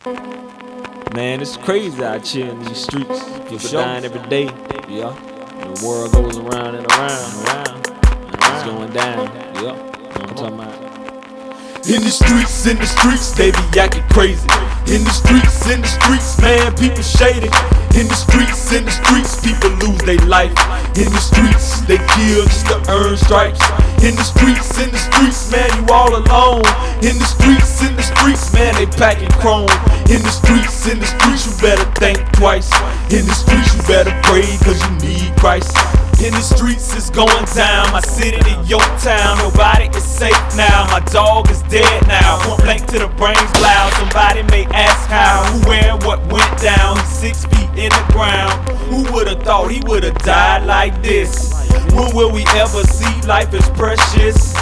Man, it's crazy out here in these streets. People dying every day. Yeah. The world goes around and around, and it's going down. Yeah. You know what I'm talking about? In the streets, they be acting crazy. In the streets, man, people shady. In the streets, people lose their life. In the streets, they kill just to earn stripes. In the streets, man, you all alone. In the streets, man, they packing chrome. In the streets, you better think twice. In the streets, you better pray, cause you need Christ. In the streets, it's going down. My city to your town, nobody is safe now. My dog is dead now. Point blank to the brains loud. Somebody may ask how, who, where, what went down. He's 6 feet in the ground. Who would've thought he would've died like this? When will we ever see life is precious?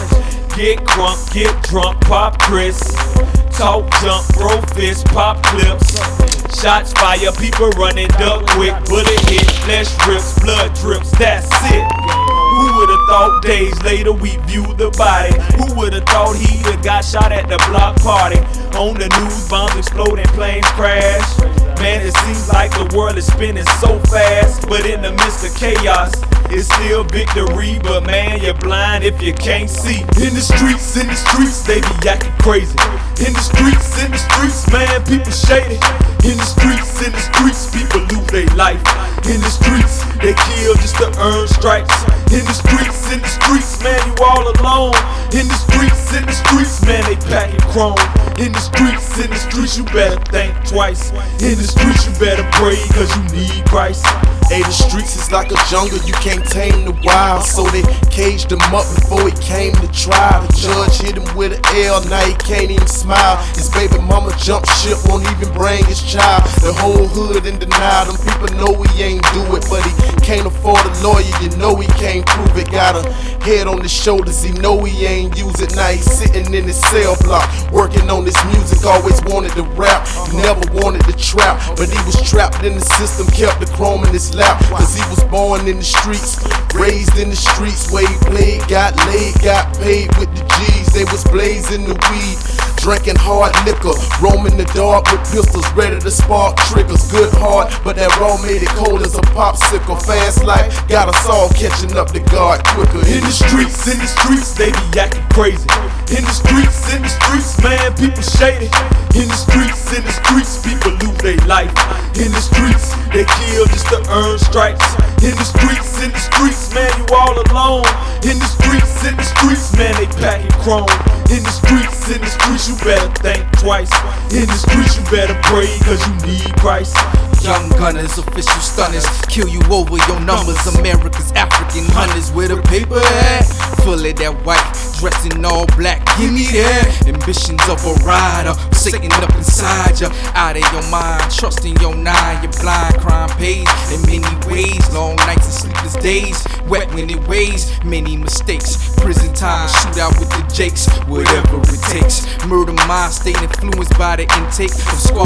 Get crunk, get drunk, pop Chris. Talk, jump, throw fists, pop clips. Shots fire, people running, duck quick. Bullet hit, flesh rips, blood drips, that's it. Who would've thought days later we view the body? Who would've thought he'd got shot at the block party? On the news, bombs exploding, planes crash. Man, it seems like the world is spinning so fast. But in the midst of chaos, it's still victory. But man, you're blind if you can't see. In the streets, they be acting crazy. In the streets, man, people shady. In the streets, people lose their life. In the streets, they kill just to earn stripes. In the streets, man, you all alone. In the streets, man, they packing chrome. In the streets, you better think twice. In the streets, you better pray, cause you need Christ. Hey, the streets is like a jungle, you can't tame the wild. So they caged him up before he came to trial. The judge hit him with an L, now he can't even smile. His baby mama jumped ship, won't even bring his child. The whole hood in denial, them people know he ain't do it. But he can't afford a lawyer, you know he can't prove it. Got a head on his shoulders, he know he ain't use it. Now he's sitting in his cell block, working on his music. Always wanted to rap, he never wanted to trap. But he was trapped in the system, kept the chrome in his lap. Cause he was born in the streets, raised in the streets. Where he played, got laid, got paid with the G's. They was blazing the weed, drinking hard liquor, roaming the dark with pistols, ready to spark triggers. Good heart, but that raw made it cold as a popsicle. Fast life got us all catching up to God quicker. In the streets, they be acting crazy. In the streets, man, people shady. In the streets, people lose their life. In the streets, they kill just to earn stripes. In the streets, man, you all alone. In the streets, man, they packing chrome. In the streets, you better think twice. In the streets, you better pray, cause you need Christ. Young gunners, official stunners, kill you over your numbers. America's African hunters with a paper hat, full of that white, dressed in all black. Give me that ambitions of a rider, Satan up inside ya, out of your mind, trusting your nine. Your blind crime pays in many ways, long nights and sleepless days, wet when it weighs, many mistakes. Prison time, shootout with the Jakes, whatever it takes. Murder mind, state influenced by the intake of squad.